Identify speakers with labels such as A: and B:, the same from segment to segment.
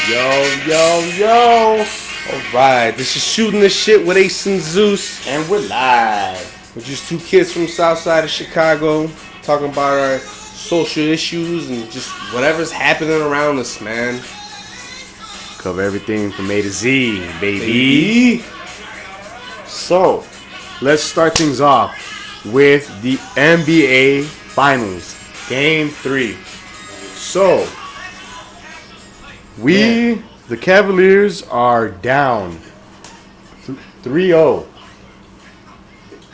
A: Yo. Alright, this is Shooting the Shit with Ace and Zeus.
B: And we're live.
A: We're just two kids from south side of Chicago talking about our social issues and just whatever's happening around us, man.
B: Cover everything from A to Z, baby. So, let's start things off with the NBA Finals, Game 3. So, the Cavaliers are down 3-0.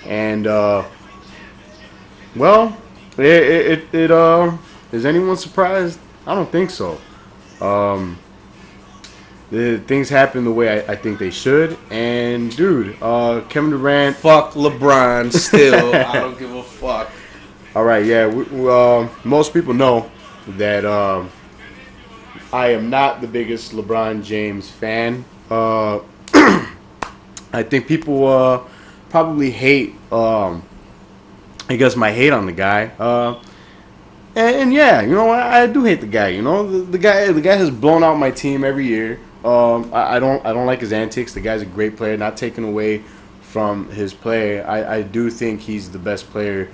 B: And, is anyone surprised? I don't think so. Things happen the way I think they should. And, dude, Kevin Durant.
A: Fuck LeBron still. I don't give a fuck.
B: All right, yeah. Most people know that I am not the biggest LeBron James fan. I think people probably hate, I guess, my hate on the guy. And yeah, you know, I do hate the guy. You know, the guy has blown out my team every year. I don't like his antics. The guy's a great player, not taken away from his play. I do think he's the best player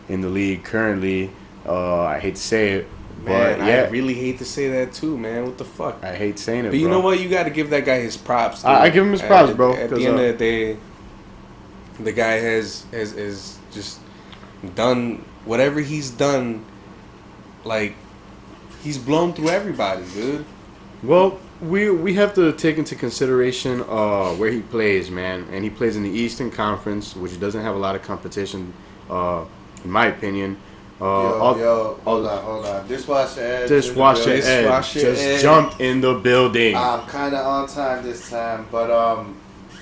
B: in the league currently. I hate to say it,
A: Man,
B: but yeah,
A: I really hate to say that too, man. What the fuck?
B: I hate saying it.
A: But you
B: bro.
A: know what? You got to give that guy his props. Dude.
B: I give him his props, bro.
A: At the end of the day, the guy has just done whatever he's done. Like, he's blown through everybody, dude.
B: Well, we have to take into consideration where he plays, man. And he plays in the Eastern Conference, which doesn't have a lot of competition, in my opinion.
C: Hold on. Dishwasher Ed.
B: Dishwasher Ed just jumped in the building.
C: I'm kind of on time this time, but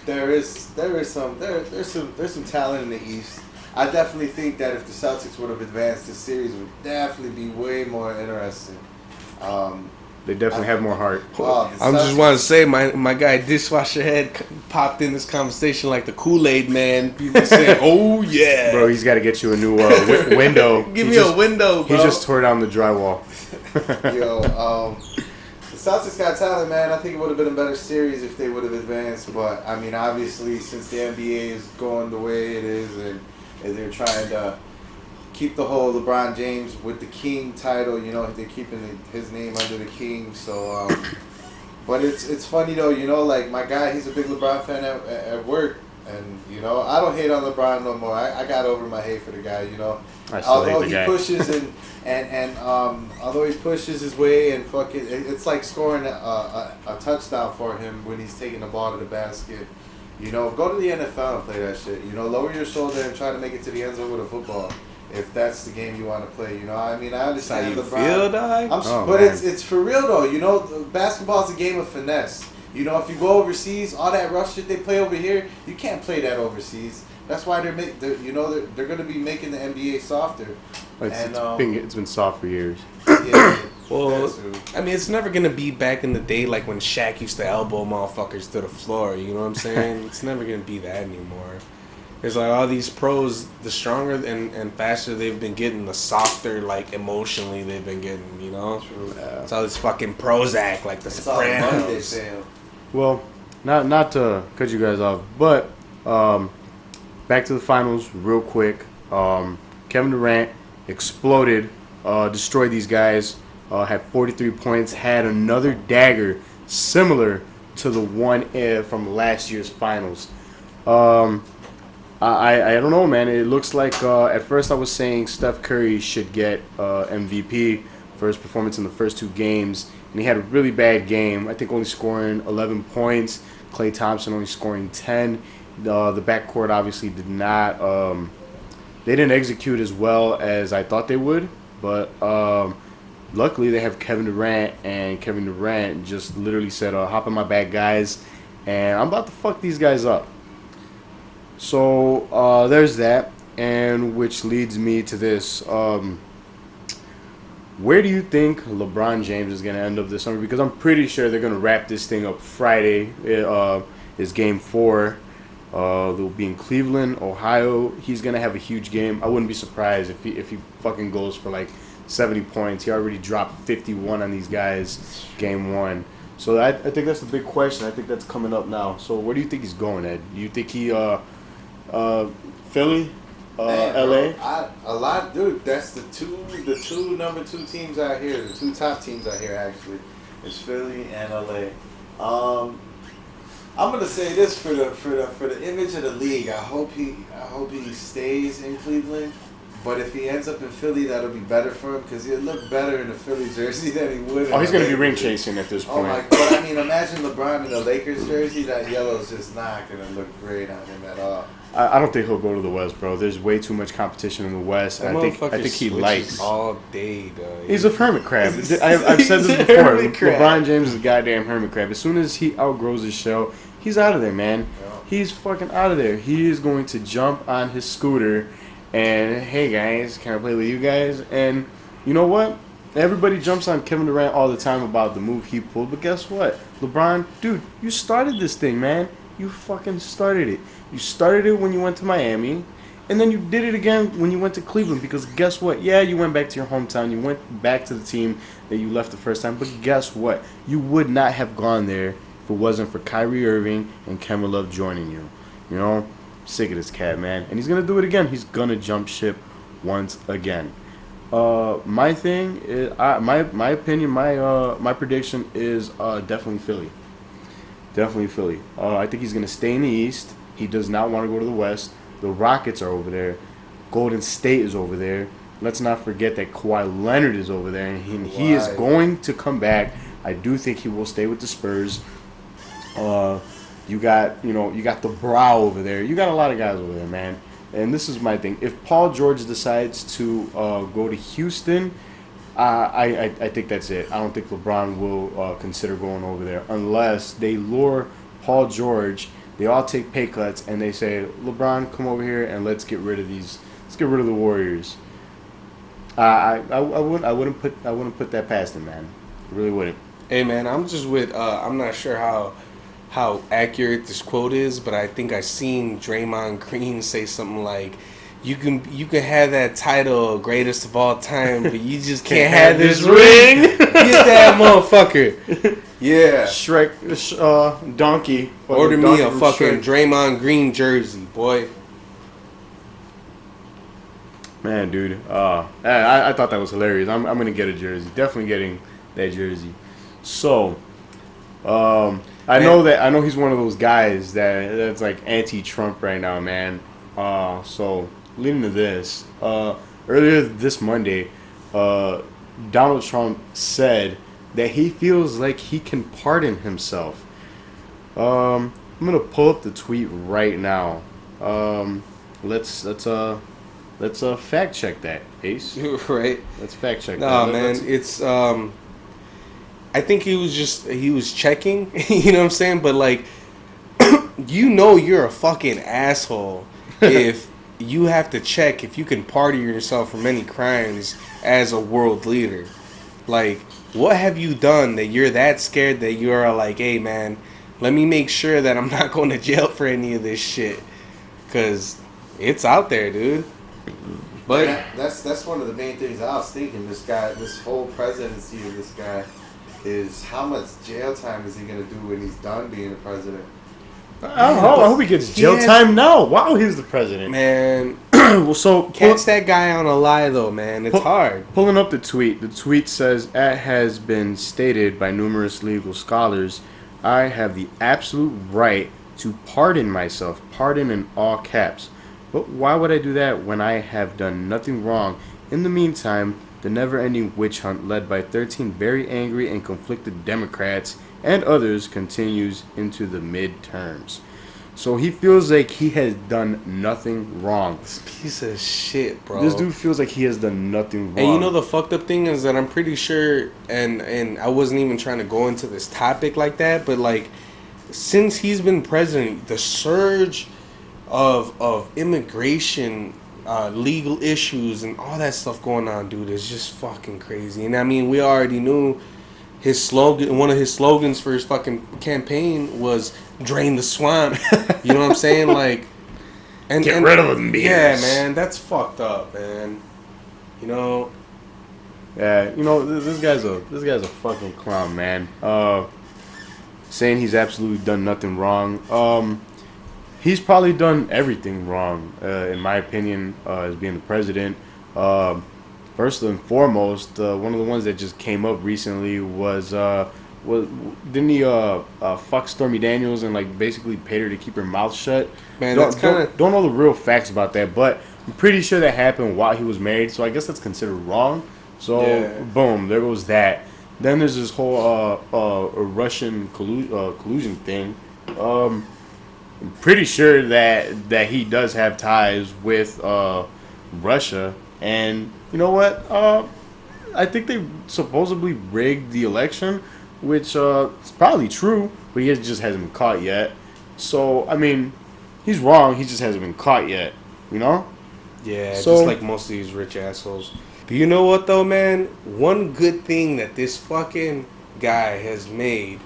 C: there's some talent in the East. I definitely think that if the Celtics would have advanced, this series would definitely be way more interesting.
B: They definitely have more heart.
A: I just want to say, my guy Dishwasher Head popped in this conversation like the Kool-Aid man. People say, "Oh yeah,
B: bro, he's got to get you a new window."
A: Give me a window, bro.
B: He just tore down the drywall.
C: The Celtics got talent, man. I think it would have been a better series if they would have advanced. But I mean, obviously, since the NBA is going the way it is, and they're trying to keep the whole LeBron James with the King title, you know, they're keeping his name under the King. So, but it's funny though, you know, like my guy, he's a big LeBron fan at work, and you know, I don't hate on LeBron no more. I got over my hate for the guy, you know.
B: I still hate the guy.
C: Pushes and although he pushes his way and it's like scoring a touchdown for him when he's taking the ball to the basket. You know, go to the NFL and play that shit. You know, lower your shoulder and try to make it to the end zone with a football. If that's the game you want to play, you know, I mean, I understand
A: LeBron. Feel, dog?
C: But it's for real though. You know, basketball's a game of finesse. You know, if you go overseas, all that rough shit they play over here, you can't play that overseas. That's why they're going to be making the NBA softer.
B: It's been soft for years.
C: Yeah.
A: Well, I mean, it's never going to be back in the day like when Shaq used to elbow motherfuckers to the floor. You know what I'm saying? It's never going to be that anymore. It's like all these pros, the stronger and faster they've been getting, the softer, like, emotionally they've been getting, you know? It's all this fucking Prozac, like the Sopranos.
B: Well, not to cut you guys off, but back to the finals real quick. Kevin Durant exploded, destroyed these guys, had 43 points, had another dagger similar to the one from last year's finals. I don't know, man. It looks like at first I was saying Steph Curry should get MVP for his performance in the first two games, and he had a really bad game. I think only scoring 11 points. Klay Thompson only scoring 10. The backcourt obviously did not. They didn't execute as well as I thought they would, but luckily they have Kevin Durant, and Kevin Durant just literally said, "Hop in my back, guys," and I'm about to fuck these guys up. So there's that, and which leads me to this. Where do you think LeBron James is going to end up this summer? Because I'm pretty sure they're going to wrap this thing up Friday. Is Game 4. They'll be in Cleveland, Ohio. He's going to have a huge game. I wouldn't be surprised if he fucking goes for like 70 points. He already dropped 51 on these guys Game 1. So I think that's the big question. I think that's coming up now. So where do you think he's going, Ed? Do you think he Philly,
C: Man,
B: LA?
C: bro, a lot, dude. That's the two number 2 teams out here. The 2 top teams out here actually is Philly and LA. I'm gonna say this for the image of the league. I hope he stays in Cleveland. But if he ends up in Philly, that'll be better for him because he'll look better in a Philly jersey than he would.
B: Oh, he's gonna be ring chasing at this point.
C: Oh my god! I mean, imagine LeBron in a Lakers jersey. That yellow's just not gonna look great on him at all.
B: I don't think he'll go to the West, bro. There's way too much competition in the West. I think he likes
A: all day, though.
B: He's a hermit crab. I've said this before. LeBron James is a goddamn hermit crab. As soon as he outgrows his shell, he's out of there, man.
C: Yeah.
B: He's fucking out of there. He is going to jump on his scooter and, hey guys, can I play with you guys? And you know what? Everybody jumps on Kevin Durant all the time about the move he pulled, but guess what? LeBron, dude, you started this thing, man. You fucking started it. You started it when you went to Miami, and then you did it again when you went to Cleveland, because guess what? Yeah, you went back to your hometown. You went back to the team that you left the first time, but guess what? You would not have gone there if it wasn't for Kyrie Irving and Kevin Love joining you. You know? Sick of this cat, man. And he's going to do it again. He's going to jump ship once again. My thing is, my opinion, my prediction is definitely Philly. Definitely Philly. I think he's going to stay in the East. He does not want to go to the West. The Rockets are over there. Golden State is over there. Let's not forget that Kawhi Leonard is over there, and he is going to come back. I do think he will stay with the Spurs. You got the Brow over there. You got a lot of guys over there, man. And this is my thing. If Paul George decides to go to Houston, I think that's it. I don't think LeBron will consider going over there unless they lure Paul George. They all take pay cuts and they say, LeBron, come over here and let's get rid of the Warriors. I wouldn't put that past him, man. I really wouldn't.
A: Hey, man, I'm just with. I'm not sure how accurate this quote is, but I think I seen Draymond Green say something like, "You can have that title, greatest of all time, but you just can't have this ring." Get that motherfucker.
C: Yeah.
B: Shrek, Donkey.
A: Order me
B: Donkey
A: a fucking
B: Shrek.
A: Draymond Green jersey, boy.
B: Man, dude. I thought that was hilarious. I'm gonna get a jersey. Definitely getting that jersey. So, I know he's one of those guys that's like anti-Trump right now, man. So leading to this, earlier this Monday, Donald Trump said that he feels like he can pardon himself. I'm gonna pull up the tweet right now. Let's fact check that, Ace.
A: Right?
B: Let's fact check that.
A: No, man, it's I think he was checking, you know what I'm saying? But like, you're a fucking asshole if you have to check if you can pardon yourself from any crimes as a world leader. Like, what have you done that you're that scared that you're like, hey man, let me make sure that I'm not going to jail for any of this shit, because it's out there, dude. But
C: that's one of the main things I was thinking. This whole presidency of this guy is how much jail time is he gonna do when he's done being the president?
B: I hope he gets jail time now. Wow, he's the president,
A: man.
B: Well, so
A: catch that guy on a lie, though, man. It's hard.
B: Pulling up the tweet. The tweet says, "As has been stated by numerous legal scholars, I have the absolute right to pardon myself. Pardon in all caps. But why would I do that when I have done nothing wrong? In the meantime, the never-ending witch hunt led by 13 very angry and conflicted Democrats and others continues into the midterms." So he feels like he has done nothing wrong.
A: This piece of shit, bro.
B: This dude feels like he has done nothing wrong.
A: And you know the fucked up thing is that I'm pretty sure, and I wasn't even trying to go into this topic like that, but like, since he's been president, the surge of immigration, legal issues, and all that stuff going on, dude, is just fucking crazy. And I mean, we already knew his slogan. One of his slogans for his fucking campaign was "Drain the swamp." You know what I'm saying? Like, and
B: get rid of them, beers.
A: Yeah, man, that's fucked up, man. You know.
B: Yeah, you know, this guy's a fucking clown, man. saying he's absolutely done nothing wrong. He's probably done everything wrong, in my opinion, as being the president. First and foremost, one of the ones that just came up recently was didn't he fuck Stormy Daniels and like basically paid her to keep her mouth shut?
A: Man, that's kind of
B: don't know the real facts about that, but I'm pretty sure that happened while he was married. So I guess that's considered wrong. So boom, there goes that. Then there's this whole Russian collusion thing. I'm pretty sure that he does have ties with Russia, and you know what? I think they supposedly rigged the election, which is probably true, but he just hasn't been caught yet. So I mean, he's wrong. He just hasn't been caught yet. You know?
A: Yeah,
B: So-
A: just like most of these rich assholes. But you know what though, man? One good thing that this fucking guy has made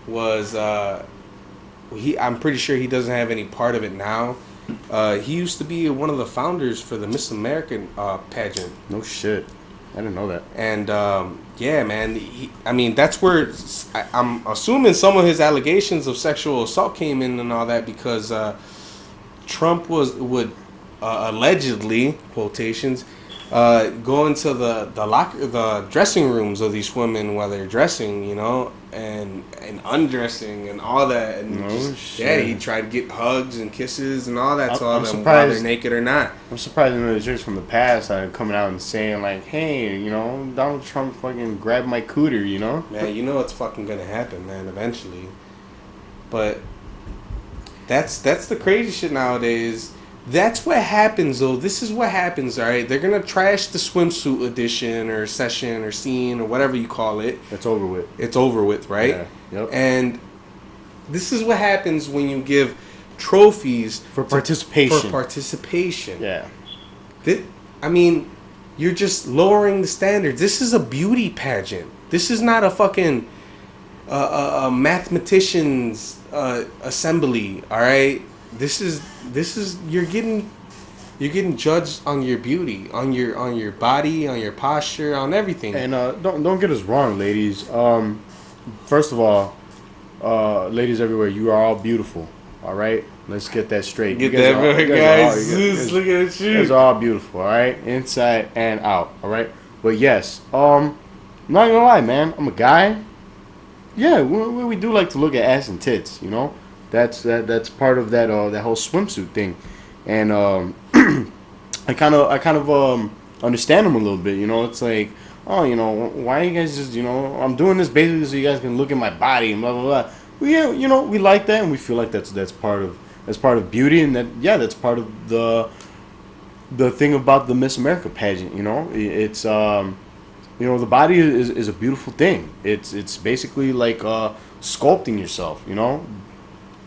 A: was I'm pretty sure he doesn't have any part of it now. He used to be one of the founders for the Miss American pageant.
B: No shit. I didn't know that.
A: And yeah, man. I mean, that's where I'm assuming some of his allegations of sexual assault came in and all that because Trump would allegedly quotations go into the dressing rooms of these women while they're dressing, you know, and undressing and all that. And
B: No
A: yeah, he
B: shit.
A: tried to get hugs and kisses and all that to all
B: I'm
A: them, whether they're
B: surprised-
A: naked or not.
B: I'm surprised none of the jerks from the past are coming out and saying like, "Hey, you know, Donald Trump fucking grabbed my cooter," you know?
A: Man, you know it's fucking gonna happen, man, eventually. But that's the crazy shit nowadays. That's what happens, though. This is what happens, all right? They're gonna trash the swimsuit edition or session or scene or whatever you call it.
B: That's over with.
A: It's over with, right?
B: Yeah. Yep.
A: And this is what happens when you give trophies
B: For participation.
A: For participation.
B: Yeah.
A: I mean, you're just lowering the standards. This is a beauty pageant. This is not a fucking a mathematician's assembly. All right. This is you're getting judged on your beauty, on your body, on your posture, on everything.
B: And don't get us wrong, ladies. First of all, ladies everywhere, you are all beautiful. All right, let's get that straight.
A: Get
B: You guys
A: that
B: are all-
A: right,
B: you guys are all-
A: guys.
B: you
A: Zeus,
B: guys-
A: look at
B: You guys
A: you.
B: are all beautiful. All right, inside and out. All right, but yes, I'm not gonna lie, man. I'm a guy. Yeah, we do like to look at ass and tits. You know, that's part of that whole swimsuit thing, and I kind of understand them a little bit. You know, it's like, oh, you know, why are you guys just, you know, I'm doing this basically so you guys can look at my body and blah blah blah. Well, yeah, you know, we like that and we feel like that's part of beauty, and that's part of the thing about the Miss America pageant. You know, it's you know, the body is a beautiful thing. It's basically like sculpting yourself. You know,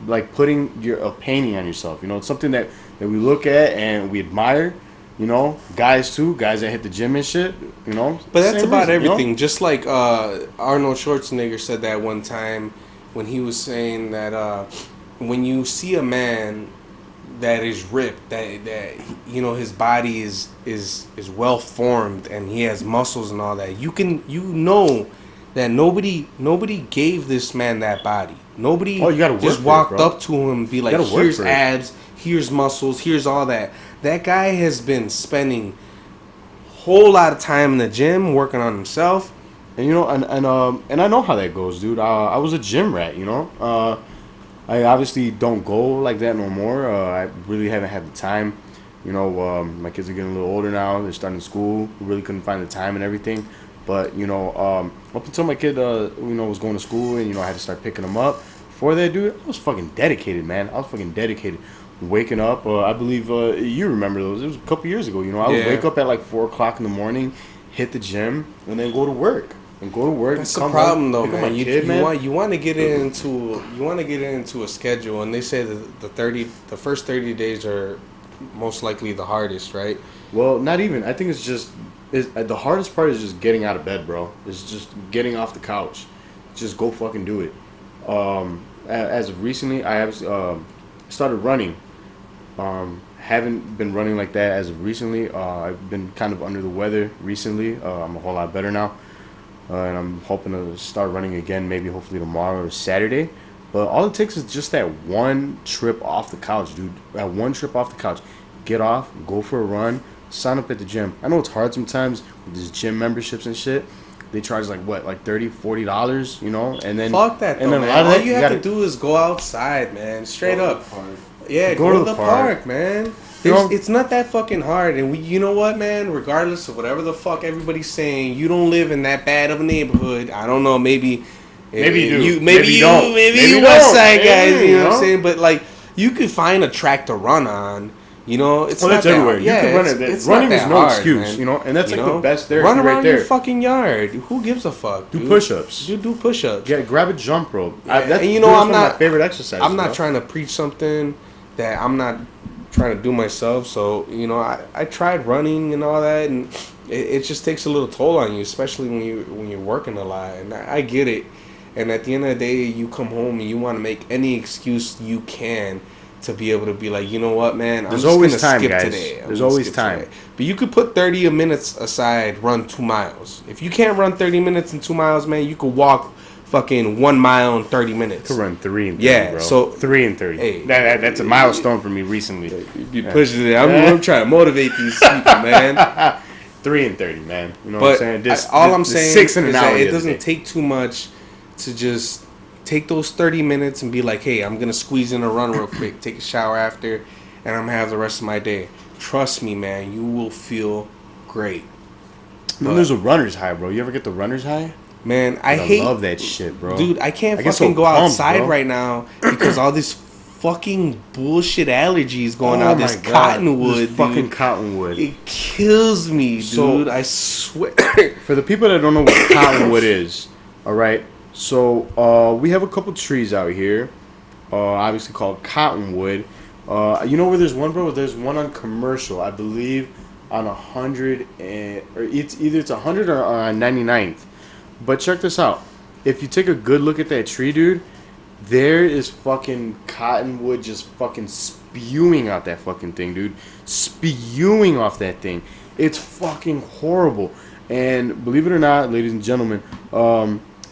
B: like putting a painting on yourself. You know, it's something that we look at and we admire. You know, guys too, guys that hit the gym and shit. You know,
A: But that's
B: same
A: about
B: reason, you know?
A: everything. Just like Arnold Schwarzenegger said that one time when he was saying that when you see a man that is ripped, that you know his body is well formed and he has muscles and all that, you know that nobody gave this man that body. Nobody
B: Oh, you gotta work
A: just
B: for it,
A: walked
B: bro.
A: up to him and be like,
B: gotta work
A: here's
B: for it."
A: abs, here's muscles, here's all that. That guy has been spending whole lot of time in the gym working on himself.
B: And you know, and I know how that goes, dude. I was a gym rat, you know. I obviously don't go like that no more. I really haven't had the time. You know, my kids are getting a little older now. They're starting school. We really couldn't find the time and everything. But you know, up until my kid, you know, was going to school and you know I had to start picking them up. Before that, dude, I was fucking dedicated, man. I was fucking dedicated. Waking up, I believe you remember those. It was a couple years ago. You know, I would
A: Yeah.
B: wake up at like 4:00 in the morning, hit the gym, and then go to work.
A: That's the
B: come
A: problem,
B: home,
A: though,
B: pick up
A: man.
B: my
A: You,
B: kid, man.
A: you want to get into a schedule, and they say that the first 30 days are most likely the hardest, right?
B: Well, not even. I think it's just the hardest part is just getting out of bed, bro. It's just getting off the couch. Just go fucking do it. As of recently, I have started running. Haven't been running like that as of recently. I've been kind of under the weather recently. I'm a whole lot better now. and I'm hoping to start running again, maybe hopefully tomorrow or Saturday. But all it takes is just that one trip off the couch, dude. That one trip off the couch. Get off, go for a run, sign up at the gym. I know it's hard sometimes with these gym memberships and shit. They charge like what, like $30, $40, you know, and then
A: fuck that.
B: and
A: though,
B: then
A: man.
B: a lot of
A: All
B: that
A: you have to do is go outside, man. Straight up. Yeah, go to the park, man. It's not that fucking hard, and you know what, man? Regardless of whatever the fuck everybody's saying, you don't live in that bad of a neighborhood. I don't know, maybe
B: you do.
A: maybe you West Side guys, you know what I'm saying? But like, you could find a track to run on. You know, it's not
B: that's everywhere. You can run it.
A: It's
B: running
A: not
B: is
A: that
B: no
A: hard,
B: excuse,
A: man.
B: you know, and that's
A: You
B: like
A: know?
B: the best therapy
A: Run around
B: right there.
A: your fucking yard. Who gives a fuck?
B: Do
A: dude?
B: push-ups.
A: Do push-ups.
B: Yeah, grab a jump rope.
A: Yeah,
B: That's
A: and you know,
B: one
A: I'm
B: of
A: not
B: my favorite exercises.
A: I'm not trying to preach something that I'm not trying to do myself. So you know, I tried running and all that, and it just takes a little toll on you, especially when you're working a lot. And I get it. And at the end of the day, you come home and you want to make any excuse you can to be able to be like, you know what, man,
B: There's
A: I'm
B: always
A: just gonna
B: time,
A: skip
B: guys.
A: today.
B: There's always time.
A: Today. But you could put 30 minutes aside, run 2 miles. If you can't run 30 minutes in 2 miles, man, you could walk fucking 1 mile in 30 minutes.
B: To run 3 and 30,
A: yeah,
B: bro.
A: so
B: 3 and 30.
A: Hey,
B: that's a milestone for me recently.
A: You pushing it. I'm trying to motivate these people, man.
B: 3 and 30, man. You know
A: But
B: what I'm saying?
A: all I'm saying
B: 6 in
A: is
B: an hour.
A: that it doesn't take too much to just take those 30 minutes and be like, hey, I'm going to squeeze in a run real quick, take a shower after, and I'm going to have the rest of my day. Trust me, man, you will feel great.
B: Then there's a runner's high, bro. You ever get the runner's high?
A: Man, I
B: love that shit, bro.
A: Dude, I can't
B: get
A: fucking
B: so
A: go
B: pumped,
A: outside
B: bro.
A: right now because all this fucking bullshit allergies going
B: Oh
A: out. This
B: my God.
A: cottonwood,
B: This fucking
A: dude.
B: cottonwood.
A: It kills me, dude.
B: So-
A: I swear.
B: For the people that don't know what cottonwood is, all right. So we have a couple trees out here, obviously called cottonwood. You know where there's one, bro? There's one on Commercial, I believe, on 100 or it's either 100 or on 99th. But check this out. If you take a good look at that tree, dude, there is fucking cottonwood just fucking spewing out that fucking thing, dude. Spewing off that thing. It's fucking horrible. And believe it or not, ladies and gentlemen,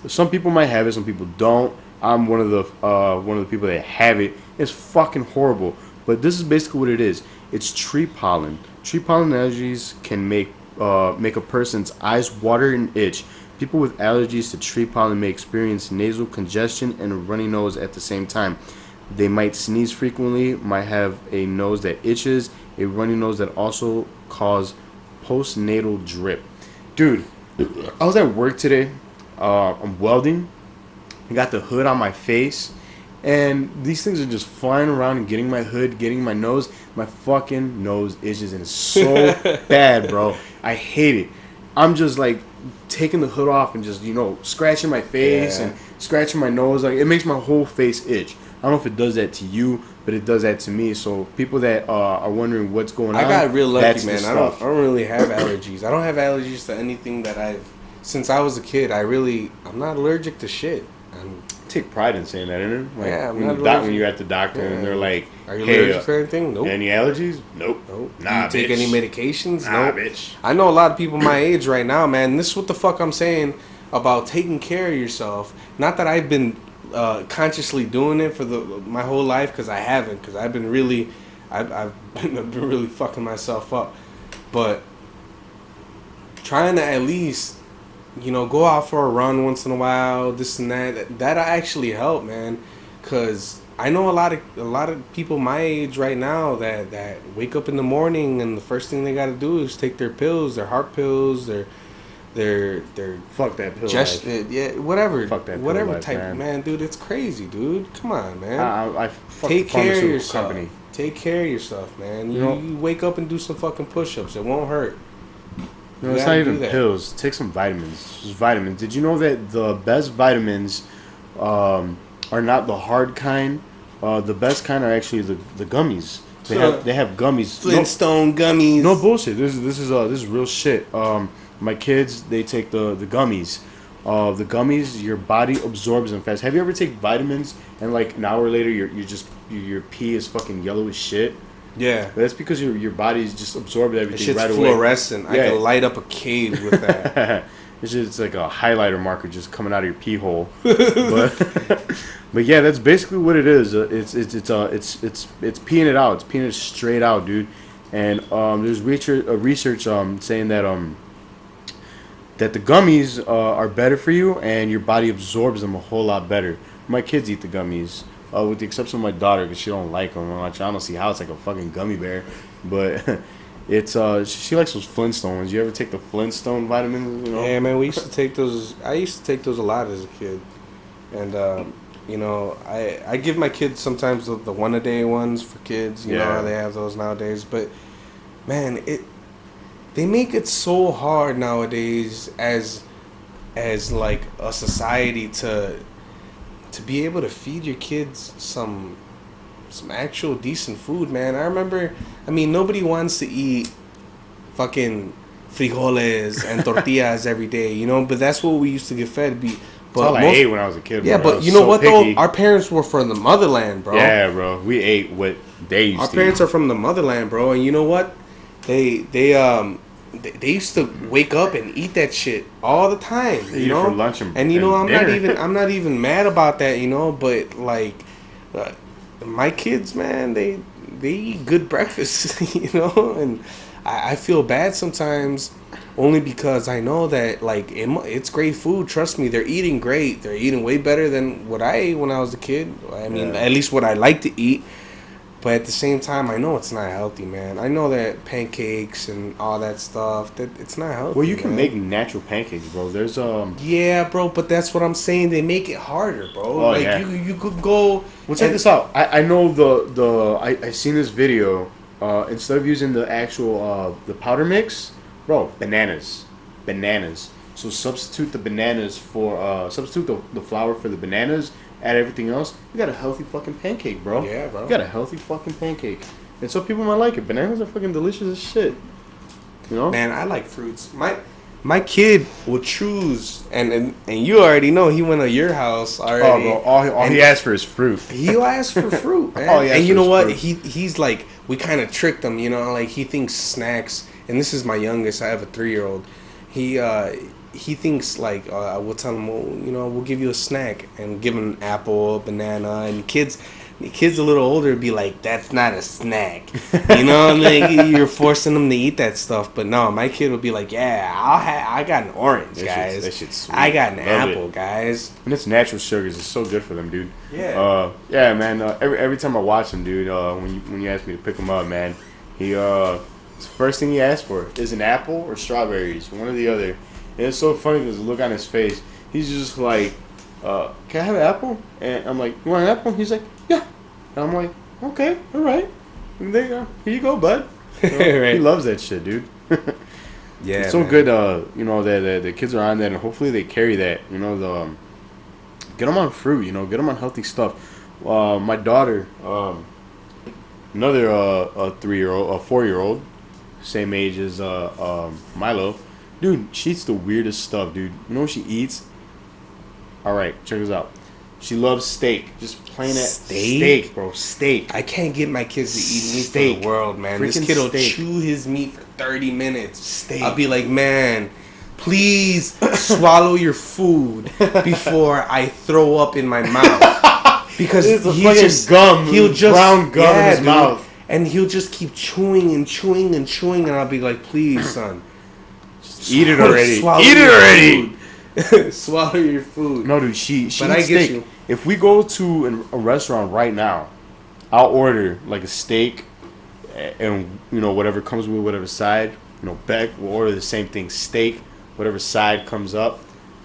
B: some people might have it, some people don't. I'm one of the people that have it. It's fucking horrible. But this is basically what it is. It's tree pollen. Tree pollen allergies can make a person's eyes water and itch. People with allergies to tree pollen may experience nasal congestion and a runny nose at the same time. They might sneeze frequently, might have a nose that itches, a runny nose that also cause postnatal drip. Dude, I was at work today. I'm welding. I got the hood on my face. And these things are just flying around and getting my hood, getting my nose. My fucking nose itches and it's so bad, bro. I hate it. I'm just like taking the hood off and just, you know, scratching my face and scratching my nose. Like, it makes my whole face itch. I don't know if it does that to you, but it does that to me. So people that are wondering what's going on,
A: I got real lucky,
B: that's the
A: man. I
B: stuff.
A: don't really have allergies. I don't have allergies to anything that since I was a kid. I'm not allergic to shit.
B: Take pride in saying that, isn't it? Like,
A: Yeah, I'm
B: when,
A: not
B: when
A: allergic.
B: you're at the doctor and they're like,
A: Are you
B: hey,
A: allergic to anything? Nope.
B: any allergies? Nope.
A: Nope.
B: Nah,
A: Do you take
B: bitch.
A: any medications?
B: Nah,
A: Nope.
B: bitch.
A: I know a lot of people my age right now, man. This is what the fuck I'm saying about taking care of yourself. Not that I've been consciously doing it for my whole life, because I haven't. Because I've been really, I've been really fucking myself up. But trying to at least, you know, go out for a run once in a while, this and that actually help, man. Because I know a lot of people my age right now that wake up in the morning and the first thing they got to do is take their pills, their heart pills, their
B: Fuck that pill.
A: just
B: life.
A: yeah, whatever,
B: Fuck that pill
A: whatever
B: life,
A: type, man, dude. It's crazy, dude. Come on, man.
B: I fuck
A: Take
B: the
A: care of
B: pharmaceutical
A: yourself.
B: company.
A: Take care of yourself, man.
B: You know-
A: You wake up and do some fucking push-ups. It won't hurt.
B: No,
A: You
B: it's
A: gotta
B: not
A: do
B: even
A: that.
B: pills. Take some vitamins. Just vitamins. Did you know that the best vitamins are not the hard kind? The best kind are actually the gummies. They have gummies.
A: Flintstone gummies.
B: No bullshit. This is real shit. My kids, they take the gummies. The gummies, your body absorbs them fast. Have you ever taken vitamins and like an hour later your pee is fucking yellow as shit?
A: Yeah.
B: But that's because your body's just absorbed
A: That
B: everything
A: shit's
B: right away.
A: fluorescent. I
B: Yeah.
A: can light up a cave with that.
B: It's just like a highlighter marker just coming out of your pee hole. But yeah, that's basically what it is. It's peeing it out. It's peeing it straight out, dude. And there's research saying that the gummies are better for you and your body absorbs them a whole lot better. My kids eat the gummies, with the exception of my daughter because she don't like them. I don't see how it's like a fucking gummy bear, but it's she likes those Flintstones. You ever take the Flintstone vitamins? You know?
A: Yeah, man, we used to take those. I used to take those a lot as a kid, and you know, I give my kids sometimes the one a day ones for kids. You know how they have those nowadays, but man, they make it so hard nowadays as like a society to be able to feed your kids some actual decent food, man. I remember, I mean, nobody wants to eat fucking frijoles and tortillas every day, you know, but that's what we used to get fed.
B: That's all I ate when I was a kid.
A: Yeah,
B: bro.
A: but you know what though? Our parents were from the motherland, bro.
B: Yeah, bro. We ate what they used to eat.
A: Our parents are from the motherland, bro, and you know what? They used to wake up and eat that shit all the time.
B: They
A: you
B: eat
A: know,
B: it for lunch and
A: you know,
B: dinner.
A: I'm not even mad about that, you know. But like, my kids, man, they eat good breakfast, you know, and I feel bad sometimes, only because I know that like it's great food. Trust me, they're eating great. They're eating way better than what I ate when I was a kid. I mean, at least what I like to eat. But at the same time, I know it's not healthy, man. I know that pancakes and all that stuff, that it's not healthy.
B: Well, you can make natural pancakes, bro. There's
A: Yeah, bro, but that's what I'm saying. They make it harder, bro.
B: Oh,
A: like
B: yeah.
A: you could go.
B: Well, check this out. I know I seen this video. Instead of using the actual the powder mix, bro, bananas. So substitute the bananas for substitute the flour for the bananas. Add everything else. You got a healthy fucking pancake, bro.
A: Yeah, bro.
B: You got a healthy fucking pancake. And so people might like it. Bananas are fucking delicious as shit. You know?
A: Man, I like fruits. My kid will choose, and you already know he went to your house already.
B: Oh, bro, all he asked for is fruit.
A: He'll ask for fruit, man. And you know what? He's like, we kind of tricked him, you know, like he thinks snacks, and this is my youngest. I have a 3-year-old. He thinks like we'll tell him, well, you know, we'll give you a snack and give him an apple, banana, and kids a little older would be like, that's not a snack, you know, like you're forcing them to eat that stuff. But no, my kid would be like, yeah, I got an orange, guys.
B: That shit's sweet.
A: I got an
B: Love
A: apple,
B: it.
A: guys.
B: And it's natural sugars. It's so good for them, dude.
A: Yeah.
B: Yeah, man. Every time I watch him, dude, when you ask me to pick him up, man, the first thing he asks for is an apple or strawberries, one or the other. And it's so funny because the look on his face, he's just like, can I have an apple? And I'm like, you want an apple? He's like, yeah. And I'm like, okay, all right. And there you go. Here you go, bud. You know,
A: Right.
B: He loves that shit, dude.
A: Yeah,
B: it's so
A: man.
B: good, you know, that the kids are on that, and hopefully they carry that, you know, get them on fruit, you know, get them on healthy stuff. My daughter, another 4-year-old, same age as Milo, dude, she eats the weirdest stuff, dude. You know what she eats? All right, check this out. She loves steak, just plain steak, bro, steak.
A: I can't get my kids to eat meat
B: Steak.
A: for the world, man. This
B: Freaking
A: kid will
B: steak.
A: chew his meat for 30 minutes.
B: Steak.
A: I'll be like, man, please swallow your food before I throw up in my mouth. Because
B: It's a
A: he
B: fucking
A: just
B: gum,
A: he'll just
B: brown gum in his mouth.
A: and he'll just keep chewing and chewing and chewing, and I'll be like, please, son,
B: Eat it already.
A: swallow
B: Eat it
A: your
B: already.
A: food. Swallow your food.
B: No, dude, she
A: But I
B: eats
A: get
B: steak.
A: you.
B: If we go to a restaurant right now, I'll order like a steak, and you know whatever comes with whatever side. You know, Beck will order the same thing, steak, whatever side comes up.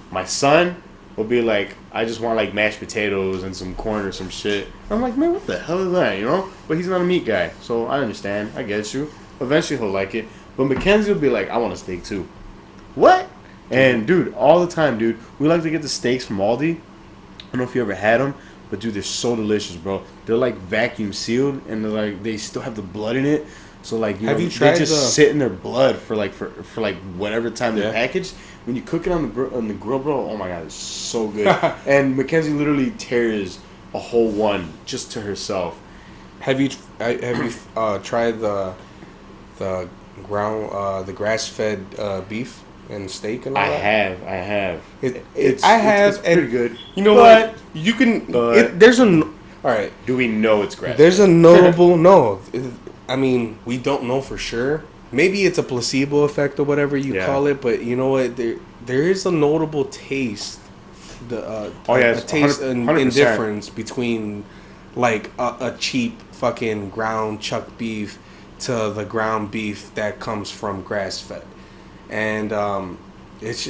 B: My son will be like, I just want like mashed potatoes and some corn or some shit. I'm like, man, what the hell is that? You know? But he's not a meat guy, so I understand. I get you. Eventually he'll like it. But Mackenzie will be like, I want a steak too. What? And dude, all the time, dude, we like to get the steaks from Aldi. I don't know if you ever had them, but dude, they're so delicious, bro. They're like vacuum sealed, and they're like they still have the blood in it. So like, you
A: Have
B: know,
A: you tried
B: they just
A: the-
B: sit in their blood for like whatever time they're
A: Yeah.
B: packaged. When you cook it on the grill, bro, oh my god, it's so good. And Mackenzie literally tears a whole one just to herself.
A: Have you tried the grass fed beef? and steak and all
B: I
A: that?
B: have.
A: It's
B: pretty
A: and
B: good.
A: you know
B: But-
A: what? You can.
B: but-
A: There's a. All right.
B: Do we know it's grass?
A: There's a notable no. I mean, we don't know for sure. Maybe it's a placebo effect or whatever you
B: Yeah.
A: call it. But you know what? There is a notable taste. A
B: it's
A: taste
B: 100%.
A: and difference between like a cheap fucking ground chuck beef to the ground beef that comes from grass fed, and it's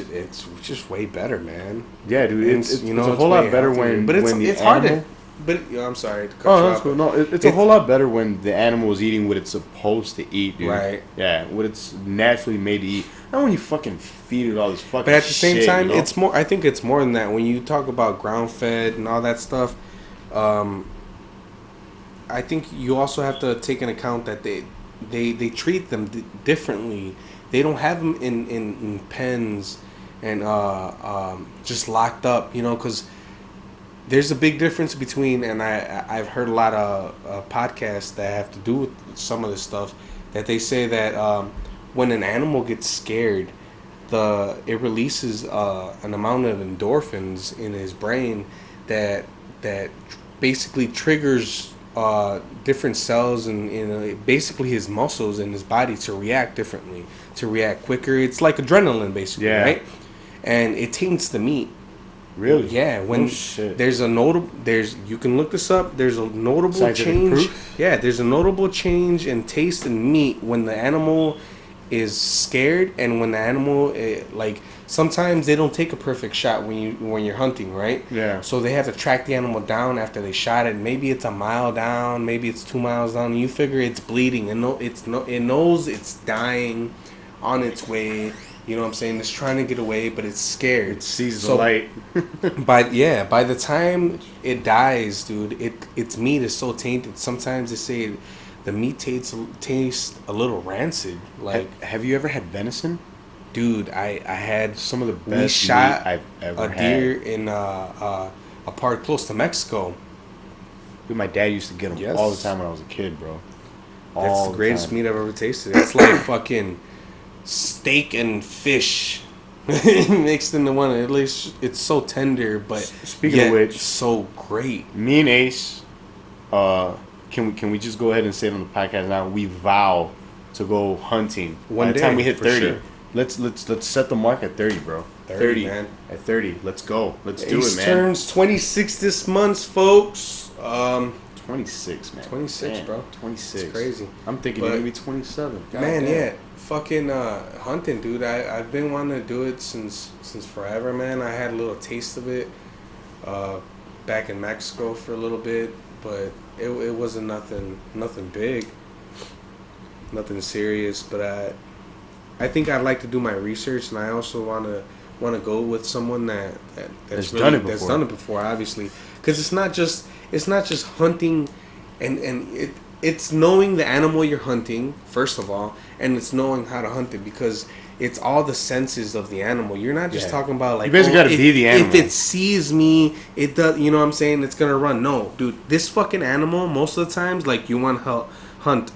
A: just way better, man.
B: Yeah, dude.
A: And
B: It's
A: it's
B: a whole lot
A: way
B: better
A: healthier.
B: when
A: but it's
B: when the
A: it's hard
B: animal,
A: to. But I'm sorry to cut
B: Oh,
A: you
B: that's
A: off,
B: cool.
A: but
B: No, it's a whole lot better when the animal is eating what it's supposed to eat, dude.
A: Right.
B: Yeah, what it's naturally made to eat. Not when you fucking feed it all this fucking
A: But at the same
B: shit,
A: time,
B: you know?
A: it's more. I think it's more than that. When you talk about ground fed and all that stuff, I think you also have to take into account that they treat them differently. They don't have them in pens and just locked up, you know, because there's a big difference between, and I've heard a lot of podcasts that have to do with some of this stuff, that they say that when an animal gets scared, it releases an amount of endorphins in his brain that basically triggers different cells and basically his muscles in his body to react differently, to react quicker. It's like adrenaline, basically,
B: Yeah.
A: right? And it taints the meat.
B: Really?
A: Yeah, when
B: Oh, shit.
A: there's a notable, you can look this up. There's a notable
B: Scientific
A: change.
B: proof?
A: Yeah, there's a notable change in taste in meat when the animal is scared, and when the animal like sometimes they don't take a perfect shot when you're hunting, right?
B: Yeah.
A: So they have to track the animal down after they shot it. Maybe it's a mile down, maybe it's 2 miles down. And you figure it's bleeding, and it knows it's dying, on its way. You know what I'm saying? It's trying to get away, but it's scared.
B: It sees the
A: So-
B: light.
A: by the time it dies, dude, its meat is so tainted. Sometimes they say the meat tastes a little rancid. Like,
B: Have you ever had venison?
A: dude, I had
B: Some of the best
A: we shot
B: meat I've ever
A: a deer in a part close to Mexico.
B: Dude, my dad used to get them
A: Yes.
B: all the time when I was a kid, bro.
A: That's
B: All
A: the greatest
B: time.
A: meat I've ever tasted. It's like fucking steak and fish mixed into one. At least it's so tender, but
B: Speaking of
A: yet
B: which-
A: so great.
B: Me and Ace, can we just go ahead and say it on the podcast now? We vow to go hunting
A: One
B: by the
A: day,
B: time we hit
A: for
B: 30.
A: sure.
B: Let's set the mark at 30, bro.
A: 30, man.
B: At 30, let's go. Let's do
A: Ace
B: it, man.
A: turns 26 this month, folks.
B: 26, man.
A: 26,
B: Damn,
A: bro.
B: 26.
A: It's crazy.
B: I'm thinking
A: But-
B: you're gonna be 27. God
A: Man,
B: damn.
A: yeah, fucking hunting, dude. I've been wanting to do it since forever, man. I had a little taste of it back in Mexico for a little bit, but it wasn't nothing big, nothing serious. But I think I'd like to do my research, and I also want to go with someone that's
B: That's
A: really,
B: done it
A: that's
B: before.
A: done it before, obviously, because it's not just hunting, and it's knowing the animal you're hunting first of all, and it's knowing how to hunt it, because it's all the senses of the animal. You're not just
B: Yeah.
A: talking about like
B: You basically gotta be the animal.
A: If it sees me, it does. You know what I'm saying? It's gonna run. No, dude, this fucking animal. Most of the times, like you want to hunt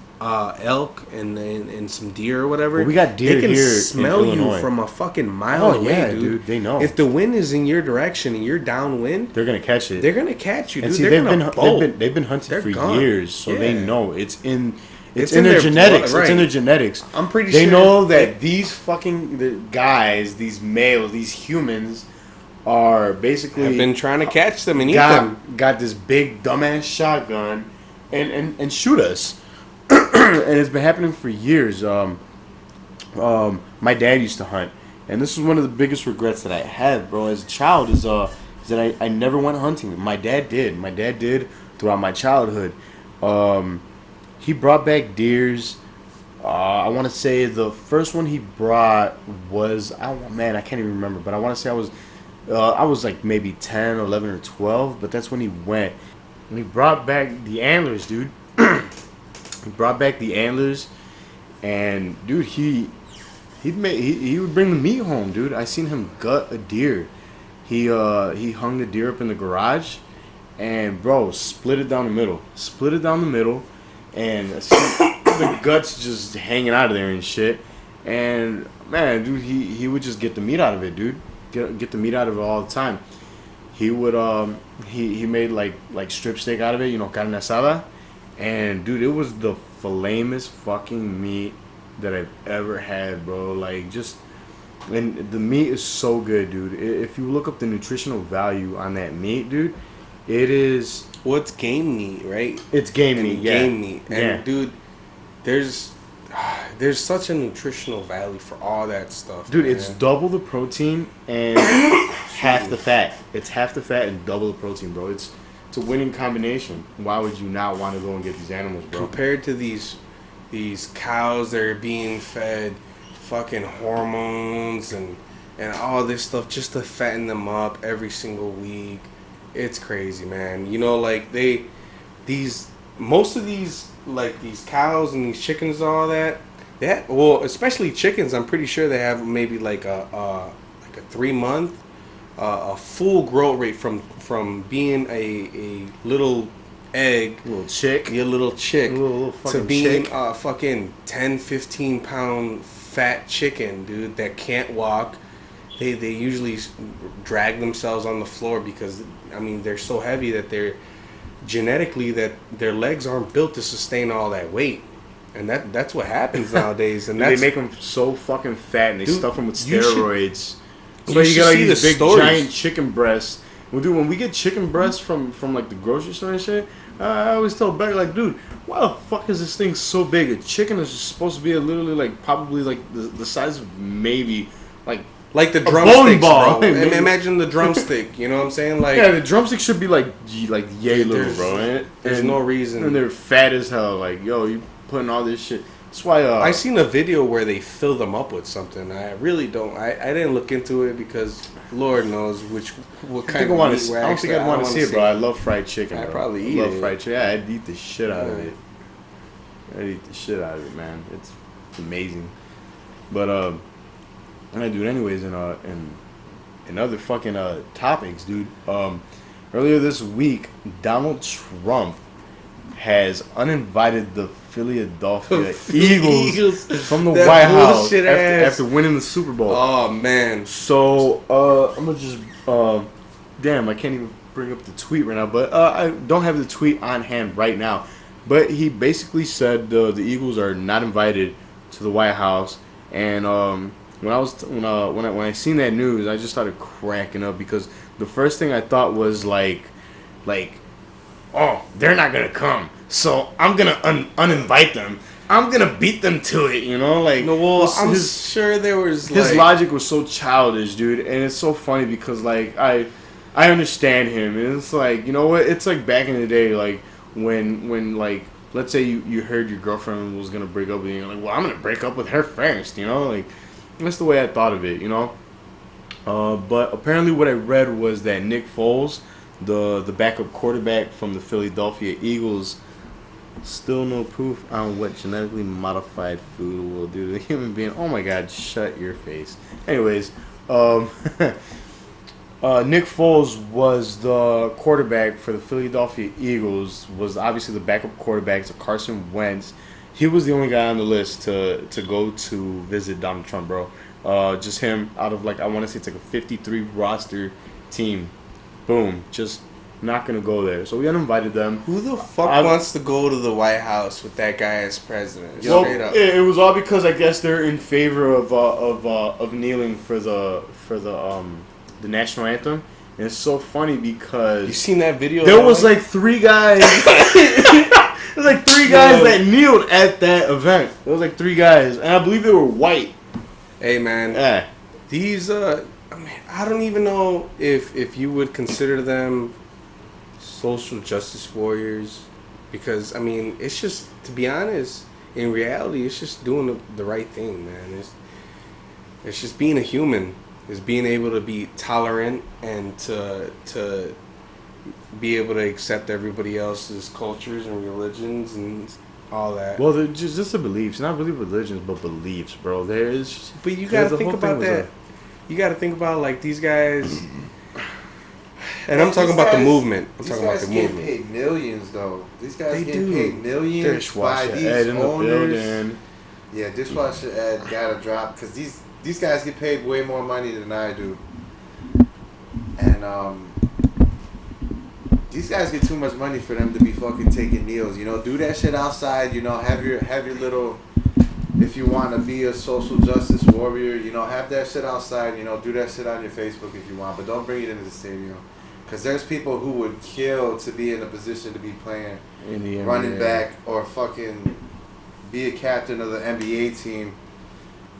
A: elk and some deer or whatever.
B: Well, we got deer
A: They can
B: here in
A: smell you
B: Illinois.
A: from a fucking mile
B: Oh,
A: away,
B: yeah,
A: dude.
B: dude, they know.
A: If the wind is in your direction and you're downwind,
B: They're gonna catch it.
A: they're gonna catch you,
B: and
A: dude.
B: see,
A: They're gonna bolt.
B: they've been hunting
A: They're
B: for
A: gone.
B: years, so they
A: Yeah.
B: know it's in
A: It's
B: in
A: in
B: their
A: their
B: genetics.
A: blood,
B: It's in
A: right.
B: their genetics.
A: I'm pretty
B: They
A: sure
B: know that these fucking guys, these males, these humans, are basically
A: I've been trying to catch them and eat them.
B: got this big dumbass shotgun and shoot us. And it's been happening for years. My dad used to hunt, and this is one of the biggest regrets that I had, bro, as a child, is that I never went hunting. My dad did. My dad did throughout my childhood. He brought back deers. I want to say the first one he brought was, I can't even remember, but I want to say I was like maybe 10, 11, or 12, but that's when he went. And he brought back the antlers, dude. He brought back the antlers, and dude, he would bring the meat home, dude. I seen him gut a deer. He hung the deer up in the garage, and bro, split it down the middle, and the guts just hanging out of there and shit. And man, dude, he would just get the meat out of it, dude. Get the meat out of it all the time. He would he made like strip steak out of it, you know, carne asada, and dude, it was the filet-most fucking meat that I've ever had, bro. Like just, and the meat is so good, dude. If you look up the nutritional value on that meat, dude, it is.
A: Well, it's game meat, right?
B: It's game
A: And
B: meat, yeah.
A: Game meat, and dude, there's such a nutritional value for all that stuff,
B: Dude,
A: man.
B: it's double the protein and half the fat. It's half the fat and double the protein, bro. It's a winning combination. Why would you not want to go and get these animals, bro?
A: Compared to these cows that are being fed fucking hormones and all this stuff just to fatten them up every single week. It's crazy, man. You know, like most of these cows and these chickens and all that, especially chickens, I'm pretty sure they have maybe like a 3-month a full growth rate from being a little egg,
B: Little chick.
A: little chick,
B: Little
A: to
B: fucking
A: being
B: chick.
A: a fucking 10-15 pound fat chicken, dude, that can't walk. They usually drag themselves on the floor because, I mean, they're so heavy that they're genetically that their legs aren't built to sustain all that weight, and that's what happens nowadays. And
B: They make them so fucking fat and they
A: Dude,
B: stuff them with
A: you should-
B: steroids.
A: you
B: So you
A: should
B: get like
A: see
B: these
A: the
B: big
A: stories.
B: giant chicken breasts. Well, dude, when we get chicken breasts from like the grocery store and shit, I always tell Beck, like, dude, why the fuck is this thing so big? A chicken is just supposed to be literally like probably like the size of maybe
A: like the
B: bowling
A: drumsticks,
B: ball.
A: bro. Imagine the drumstick. You know what I'm saying? Like,
B: yeah, the drumstick should be like yay little,
A: There's-
B: bro.
A: there's no reason.
B: And they're fat as hell. Like, yo, you putting all this shit. That's why.
A: I seen a video where they fill them up with something. I really don't. I didn't look into it because Lord knows what
B: I
A: kind
B: think I
A: of
B: want
A: meat
B: to.
A: we're
B: I don't
A: actually.
B: think I'd want to
A: wanna
B: see it, bro. I love fried chicken.
A: I'd
B: bro.
A: probably
B: I
A: eat
B: love
A: it.
B: fried chicken. Yeah, I'd eat the shit out of
A: Yeah.
B: it. I'd eat the shit out of it, man. It's amazing. But I do it anyways. In other fucking topics, dude. Earlier this week, Donald Trump has uninvited the Philadelphia Eagles from the
A: That
B: White House
A: bullshit ass.
B: after winning the Super Bowl.
A: Oh man.
B: So I'm gonna just damn, I can't even bring up the tweet right now, but I don't have the tweet on hand right now. But he basically said the Eagles are not invited to the White House, and when I seen that news, I just started cracking up because the first thing I thought was like, oh, they're not gonna come, so I'm gonna uninvite them. I'm gonna beat them to it, you know, like.
A: No, well, I'm
B: his-
A: sure there was
B: his
A: like,
B: logic was so childish, dude, and it's so funny because like I understand him, and it's like, you know what? It's like back in the day, like when like let's say you heard your girlfriend was gonna break up with you, and you're like, well, I'm gonna break up with her first, you know, like that's the way I thought of it, you know. But apparently, what I read was that Nick Foles, the backup quarterback from the Philadelphia Eagles. Still no proof on what genetically modified food will do to a human being. Oh my god, shut your face. Anyways, Nick Foles was the quarterback for the Philadelphia Eagles, was obviously the backup quarterback to Carson Wentz. He was the only guy on the list to go to visit Donald Trump, bro. Just him out of, like, I want to say it's like a 53 roster team. Boom. Just not going to go there. So we uninvited them.
A: who the fuck wants to go to the White House with that guy as president?
B: Well,
A: Straight up.
B: it was all because I guess they're in favor of kneeling for the national anthem. And it's so funny because
A: You seen that video?
B: there was like 3 guys. There's like 3 guys
A: Yo.
B: that kneeled at that event. There was like 3 guys, and I believe they were white.
A: Hey man,
B: Yeah.
A: these I mean, I don't even know if you would consider them social justice warriors, because I mean, it's just, to be honest, in reality, it's just doing the right thing, man. It's just being a human. It's being able to be tolerant and to be able to accept everybody else's cultures and religions and all that.
B: Well, they're just the beliefs, not really religions, but beliefs, bro. There's.
A: But you
B: there's
A: gotta
B: the
A: think
B: whole thing
A: about
B: was
A: that. You gotta think about, like, these guys. And
C: Well,
A: I'm talking
C: these
A: about the
C: guys-
A: movement. I'm
C: These
A: talking about
C: guys
A: the
C: getting
A: movement.
C: paid millions, though. These guys
A: They
C: getting
A: do.
C: paid millions by
B: Dishwasher
C: these
B: Ed in the
C: owners.
B: building.
C: Yeah, dishwasher ad gotta drop because these guys get paid way more money than I do, and these guys get too much money for them to be fucking taking meals. You know, do that shit outside. You know, have your little. If you want to be a social justice warrior, you know, have that shit outside. You know, do that shit on your Facebook if you want, but don't bring it into the stadium. Because there's people who would kill to be in a position to be playing
B: In the NBA.
C: running back or fucking be a captain of the NBA team,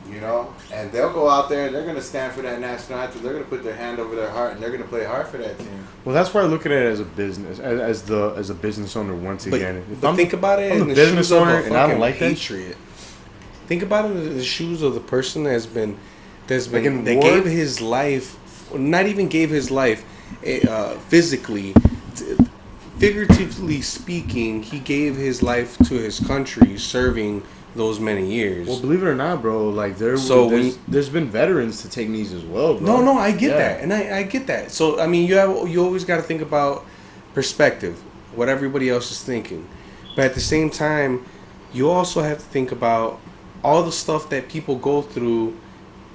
C: you know? And they'll go out there and they're going to stand for that national anthem. They're going to put their hand over their heart and they're going to play hard for that team.
B: Well, that's why I look at it as a business, as a business owner once again.
A: But think about it
B: I'm
A: in
B: the
A: the
B: business
A: shoes of
B: owner
A: a
B: and I don't
A: fucking
B: like that.
A: patriot. Think about it in the shoes of the person that's been
B: Like in
A: that
B: war?
A: gave his life, not even gave his life, physically, figuratively speaking, he gave his life to his country, serving those many years.
B: Well, believe it or not, bro, like there's been veterans to take knees as well, bro.
A: No, I get
B: Yeah.
A: that, and I get that. So I mean, you always got to think about perspective, what everybody else is thinking, but at the same time, you also have to think about all the stuff that people go through,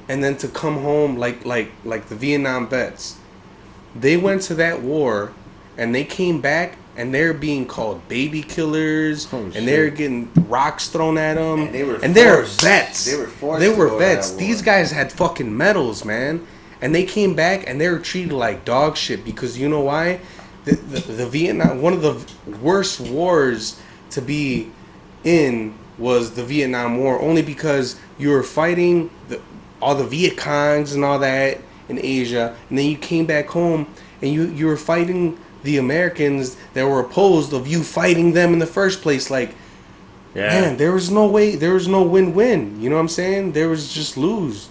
A: and then to come home like the Vietnam vets, they went to that war, and they came back. And they're being called baby killers,
B: Oh,
A: and
B: shit.
A: they're getting rocks thrown at them.
C: And they were
A: they're
C: forced.
A: vets.
C: They were forced
A: They
C: to
A: were
C: go to
A: vets.
C: that war.
A: These guys had fucking medals, man. And they came back and they were treated like dog shit because you know why? The Vietnam, one of the worst wars to be in was the Vietnam War, only because you were fighting all the Viet Congs and all that in Asia, and then you came back home and you were fighting the Americans that were opposed of you fighting them in the first place. Like,
B: Yeah.
A: man, there was no way, there was no win-win. You know what I'm saying? There was just lose.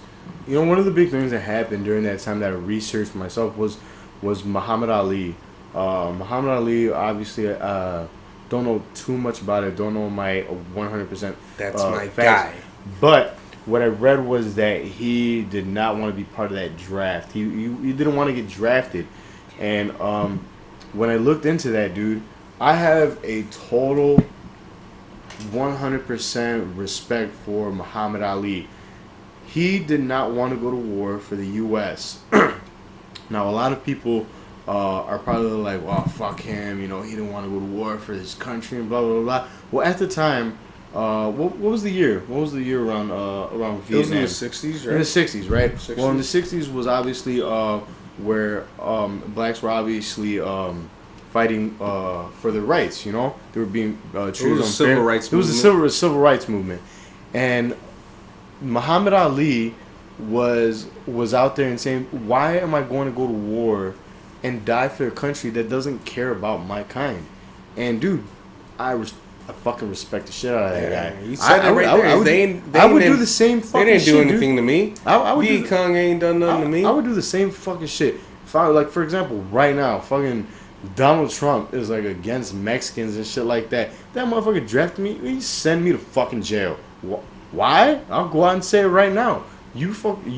B: You know, one of the big things that happened during that time that I researched myself was Muhammad Ali. Muhammad Ali, obviously, don't know too much about it. Don't know my 100%.
A: That's my
B: facts.
A: guy.
B: But what I read was that he did not want to be part of that draft. He didn't want to get drafted. And when I looked into that, dude, I have a total 100% respect for Muhammad Ali. He did not want to go to war for the U.S. Now, a lot of people are probably like, well, fuck him, you know, he didn't want to go to war for his country and blah, blah, blah. Well, at the time, what was the year? What was the year around
A: It was in
B: Vietnam?
A: the 60s, right?
B: In the 60s, right?
A: 60s.
B: Well, in the 60s was obviously where blacks were obviously fighting for their rights, you know? They were being treated
A: was a civil
B: unfair.
A: rights
B: It was a civil rights movement. And Muhammad Ali was out there and saying, why am I going to go to war and die for a country that doesn't care about my kind? And dude, I fucking respect the shit out of that guy.
A: You said it right there.
B: I would do the same fucking
A: They didn't do
B: shit,
A: anything
B: dude.
A: to me.
B: I would do
A: Viet Cong ain't done nothing to me.
B: I would do the same fucking shit. If I, like, for example, right now, fucking Donald Trump is like against Mexicans and shit like that. That motherfucker drafted me. He send me to fucking jail. Why? I'll go out and say it right now. You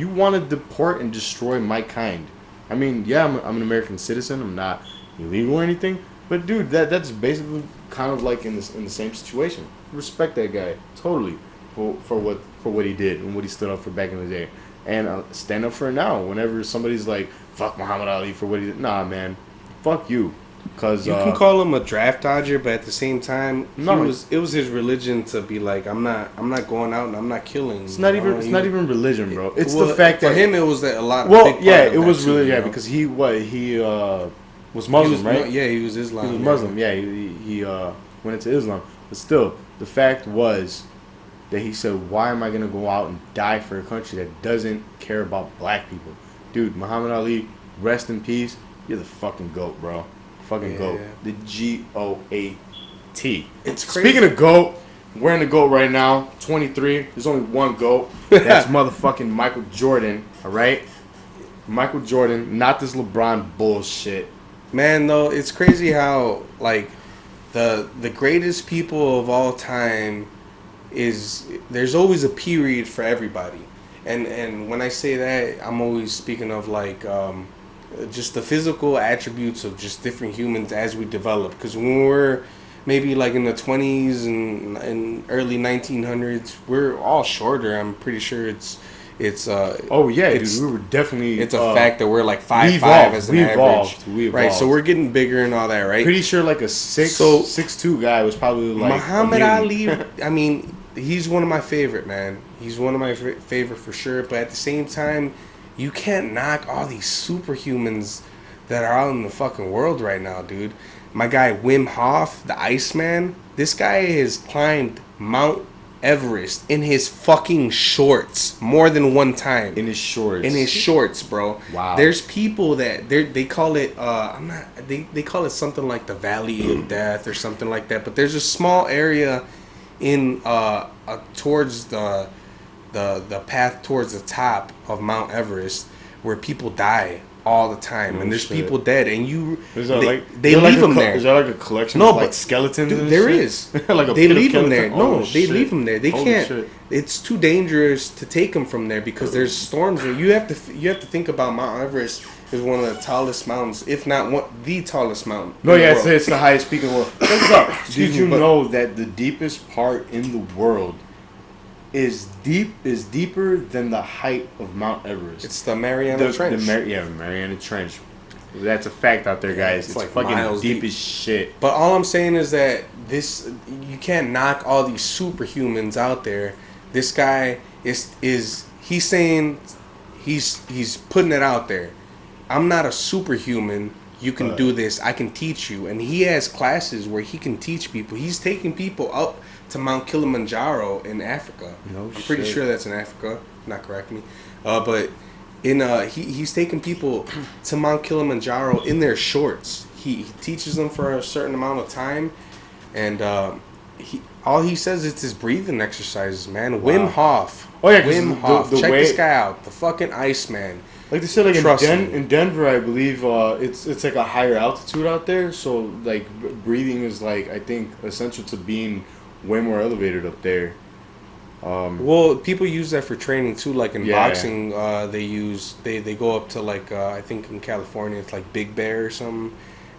B: want to deport and destroy my kind. I mean, yeah, I'm an American citizen. I'm not illegal or anything. But dude, that's basically kind of like in the same situation. Respect that guy totally for what he did and what he stood up for back in the day, and stand up for it now. Whenever somebody's like, "Fuck Muhammad Ali for what he did," nah, man, fuck you. Cause
A: You can call him a draft dodger, but at the same time,
B: No.
A: it was his religion to be like, I'm not going out and I'm not killing.
B: it's not
A: you know?
B: even
A: He-
B: religion, bro. It's
A: well,
B: the fact
A: for
B: that
A: him it was that a lot. Of
B: well,
A: big part
B: yeah,
A: of
B: it
A: that
B: was
A: too,
B: really
A: you know?
B: because he was
A: He
B: Muslim,
A: was,
B: right?
A: Yeah, he was Islam.
B: He was
A: yeah.
B: Muslim, yeah. He went into Islam, but still, the fact was that he said, "Why am I gonna go out and die for a country that doesn't care about black people?" Dude, Muhammad Ali, rest in peace. You're the fucking goat, bro. Fucking
A: Yeah.
B: goat. The GOAT.
A: It's crazy.
B: Speaking of goat, wearing the goat right now. 23. There's only one goat. That's motherfucking Michael Jordan. All right. Michael Jordan, not this LeBron bullshit.
A: Man, though, it's crazy how like the greatest people of all time is there's always a period for everybody, and when I say that, I'm always speaking of like just the physical attributes of just different humans as we develop. Because when we're maybe like in the 20s and early 1900s. We're all shorter. I'm pretty sure it's
B: Oh yeah,
A: it's,
B: dude, we were definitely.
A: it's a fact that we're like 5'5" as an
B: we
A: average.
B: evolved. We evolved.
A: Right, so we're getting bigger and all that, right?
B: Pretty sure like a 6'2" guy was probably like
A: Muhammad
B: a
A: Ali. I mean, he's one of my favorite, man. He's one of my favorite for sure. But at the same time, you can't knock all these superhumans that are out in the fucking world right now, dude. My guy Wim Hof, the Iceman. This guy has climbed Mount Everest in his fucking shorts more than one time.
B: in his shorts.
A: In his shorts, bro.
B: Wow.
A: There's people that they call it they call it something like the Valley of Death or something like that. But there's a small area in towards the path towards the top of Mount Everest where people die all the time,
B: Oh,
A: and there's
B: shit.
A: people dead, and they
B: like
A: leave them there.
B: Is there like a collection
A: No,
B: of like
A: but-
B: skeletons?
A: Dude,
B: and
A: there
B: shit?
A: is.
B: Like a
A: They
B: pit of
A: leave them
B: skeleton?
A: there.
B: Oh,
A: No, they
B: shit.
A: leave them there. They
B: Holy
A: can't.
B: shit.
A: It's too dangerous to take them from there because there's storms. And you have to think about Mount Everest is one of the tallest mountains, if not the tallest mountain.
B: No,
A: in the
B: yeah,
A: world.
B: it's the highest peak in the world. What's up?
A: Excuse
B: Did
A: me,
B: you
A: but-
B: know that the deepest part in the world is deeper than the height of Mount Everest?
A: It's the Mariana Trench.
B: Mariana Trench. That's a fact out there, guys. It's
A: like
B: fucking
A: miles
B: deep
A: deep.
B: as shit.
A: But all I'm saying is that you can't knock all these superhumans out there. This guy is he's saying he's putting it out there. I'm not a superhuman. You can do this. I can teach you. And he has classes where he can teach people. He's taking people up to Mount Kilimanjaro in Africa.
B: No
A: I'm pretty
B: shit.
A: sure that's in Africa. Not correct me. But in he's taking people to Mount Kilimanjaro in their shorts. He teaches them for a certain amount of time, and all he says is his breathing exercises, man.
B: Wow.
A: Wim Hof.
B: Oh, yeah, 'cause
A: Wim
B: the-
A: Hof.
B: the
A: Check
B: way-
A: this guy out. The fucking Iceman.
B: Like they said, like
A: Trust me.
B: in Denver, I believe it's like a higher altitude out there, so like breathing is like I think essential to being way more elevated up there.
A: Well, people use that for training too. Like in
B: Yeah.
A: boxing, they go up to like I think in California it's like Big Bear or something,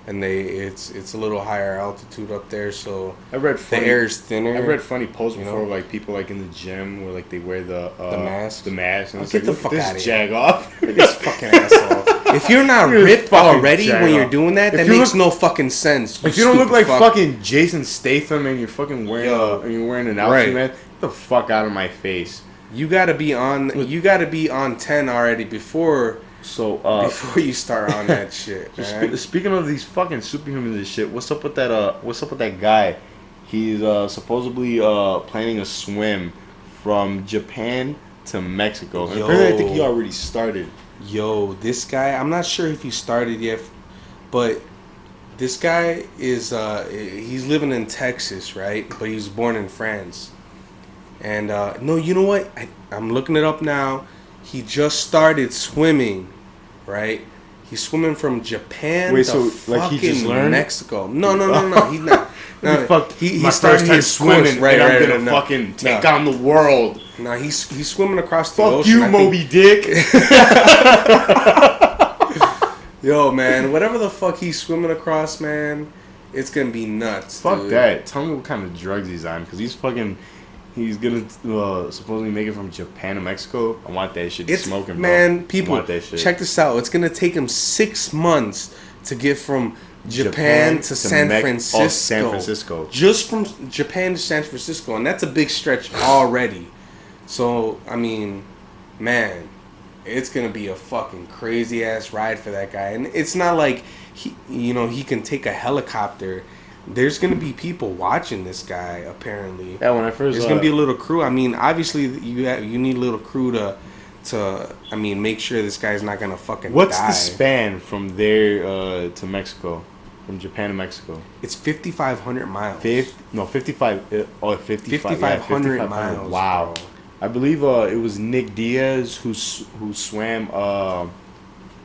A: and it's a little higher altitude up there, so
B: I read
A: the
B: funny,
A: air is thinner.
B: I read funny posts
A: you
B: before,
A: know?
B: like people like in the gym where like they wear the
A: mask?
B: the mask, and
A: Oh,
B: it's
A: get
B: like,
A: the
B: look
A: fuck
B: at
A: outta
B: this
A: here.
B: jag off.
A: This fucking asshole. If you're not
B: You're
A: ripped
B: fucking
A: already
B: jag
A: when you're
B: off.
A: doing that,
B: If
A: that
B: you
A: makes
B: look-
A: no fucking sense.
B: If you don't look
A: stupid
B: like
A: fuck.
B: fucking Jason Statham and you're fucking wearing and you're wearing an outfit,
A: Right.
B: man, get the fuck out of my face.
A: You gotta be on 10 already before
B: So
A: you start on that shit, man.
B: Speaking of these fucking superhumans and shit, what's up with that guy? He's supposedly planning a swim from Japan to Mexico. And apparently I think he
A: Yo.
B: already started.
A: Yo, this guy, I'm not sure if he started yet, but this guy is he's living in Texas, right? But he was born in France. And no, you know what? I'm looking it up now. He just started swimming, right? He's swimming from Japan
B: Wait,
A: to
B: so,
A: fucking
B: like, he just learned?
A: Mexico. No, he's not. No,
B: My
A: started
B: first time
A: his
B: swimming,
A: course, right?
B: and I'm
A: right,
B: gonna
A: no.
B: fucking take
A: No.
B: on the world.
A: No, he's swimming across the
B: Fuck
A: ocean.
B: you,
A: I think-
B: Moby Dick.
A: Yo, man, whatever the fuck he's swimming across, man, it's gonna be nuts.
B: Fuck
A: dude.
B: that. Tell me what kind of drugs he's on, because he's gonna supposedly make it from Japan to Mexico. I want that shit to
A: It's
B: smoking, bro.
A: man,
B: I
A: people,
B: want that shit.
A: check this out. It's gonna take him 6 months to get from Japan to San Francisco.
B: San Francisco.
A: Just from Japan to San Francisco, and that's a big stretch already. So I mean, man, it's gonna be a fucking crazy ass ride for that guy. And it's not like he can take a helicopter. There's gonna be people watching this guy. Apparently,
B: Yeah, when I first
A: there's gonna be a little crew. I mean, obviously you need a little crew to make sure this guy's not gonna fucking
B: what's
A: die.
B: the span from there to Mexico? From Japan to Mexico?
A: It's 5,500 miles.
B: 55.
A: 5,500 miles.
B: Wow.
A: bro.
B: I believe it was Nick Diaz who swam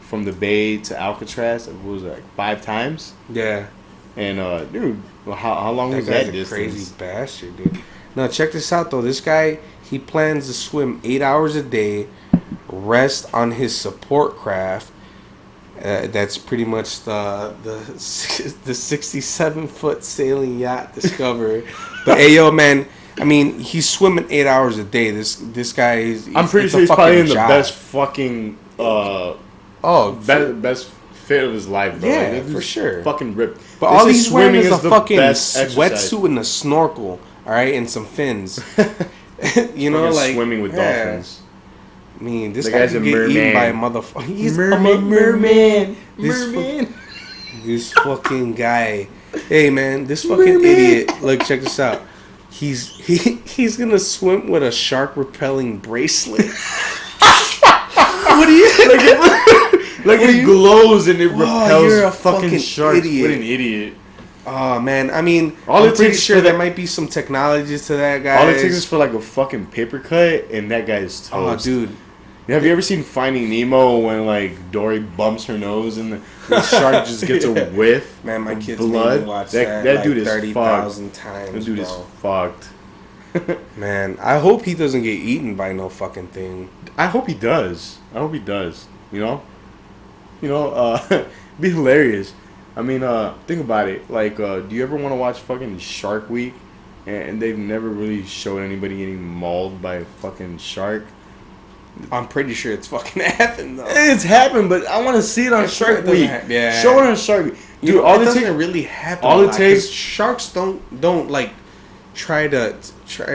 B: from the Bay to Alcatraz. It was like 5 times.
A: Yeah.
B: And dude, how long
A: That
B: was
A: guy's
B: that
A: a
B: distance?
A: crazy bastard, dude. Now check this out though. This guy, he plans to swim 8 hours a day, rest on his support craft, That's pretty much the 67-foot sailing yacht Discoverer. But hey, yo, man. I mean, he's swimming 8 hours a day. This guy is.
B: I'm pretty sure he's probably in the best fucking best fit of his life, bro.
A: Yeah,
B: like,
A: for sure.
B: Fucking ripped.
A: But all he's wearing is a fucking sweatsuit and a snorkel, all right, and some fins. You know, like
B: swimming with dolphins.
A: I mean, this
B: the
A: guy
B: guy's
A: could
B: a
A: get
B: merman.
A: eaten by a motherfucker. He's
B: merman.
A: This fucking guy. Hey, man, this fucking idiot. Look, check this out. He's gonna swim with a shark repelling bracelet. What do you
B: like it glows and it repels
A: you're a
B: fucking sharks.
A: idiot.
B: What an idiot.
A: Oh man, I mean,
B: All
A: I'm
B: it
A: pretty
B: takes
A: sure
B: for
A: there
B: that-
A: might be some technologies to that guy.
B: All it takes is for like a fucking paper cut and that guy's
A: Oh,
B: toast.
A: dude.
B: Have you ever seen Finding Nemo when like Dory bumps her nose and the shark just gets a whiff?
A: Man, my
B: of
A: kids
B: blood?
A: made me watch that
B: That
A: like
B: dude is
A: 30,000
B: fucked.
A: times.
B: That dude
A: bro.
B: is fucked.
A: Man, I hope he doesn't get eaten by no fucking thing.
B: I hope he does. You know, be hilarious. I mean, think about it. Like, do you ever want to watch fucking Shark Week? And they've never really showed anybody getting mauled by a fucking shark.
A: I'm pretty sure it's fucking happened though.
B: It's happened, but I want to see it on Shark
A: doesn't
B: Week.
A: yeah.
B: Show it on Shark Week.
A: You
B: Dude,
A: know,
B: all
A: it
B: it
A: doesn't
B: takes
A: really happen.
B: all
A: a
B: it
A: lot,
B: takes-
A: 'cause sharks don't like try to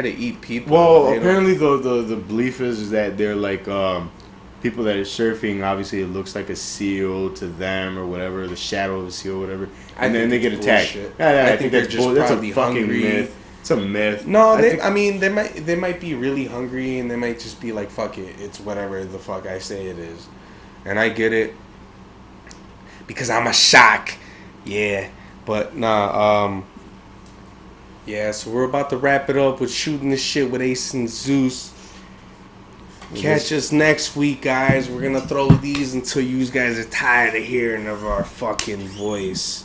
A: eat people.
B: Well,
A: They don't-
B: apparently the belief is that they're like people that are surfing. Obviously, it looks like a seal to them or whatever, the shadow of a seal, or whatever, and then they get
A: it's
B: attacked.
A: bullshit.
B: I
A: I think they're
B: that's
A: just
B: that's a
A: probably
B: fucking
A: hungry.
B: myth. It's a myth.
A: No,
B: I think-
A: I mean they might be really hungry and they might just be like, fuck it, it's whatever the fuck I say it is, and I get it because I'm a shark. Yeah, but nah. Yeah, so we're about to wrap it up with shooting the shit with Ace and Zeus. Catch us next week, guys. We're gonna throw these until you guys are tired of hearing of our fucking voice.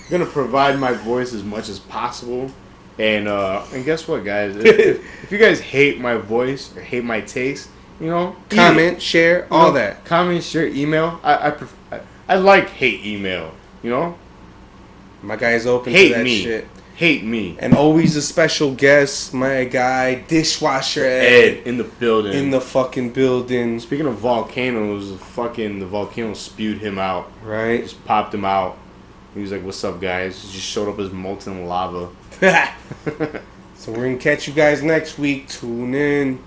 B: I'm gonna provide my voice as much as possible, and guess what, guys? If you guys hate my voice or hate my taste, eat
A: Comment, share, all that.
B: Comment, share, email. I like hate email.
A: My guy's open
B: Hate
A: to that
B: me.
A: shit.
B: Hate me.
A: And always a special guest, my guy, Dishwasher Ed,
B: In the building.
A: in the fucking building,
B: Speaking of volcanoes, the volcano spewed him out.
A: right?
B: Just popped him out. He was like, "What's up, guys?" He just showed up as molten lava.
A: So we're gonna catch you guys next week. Tune in.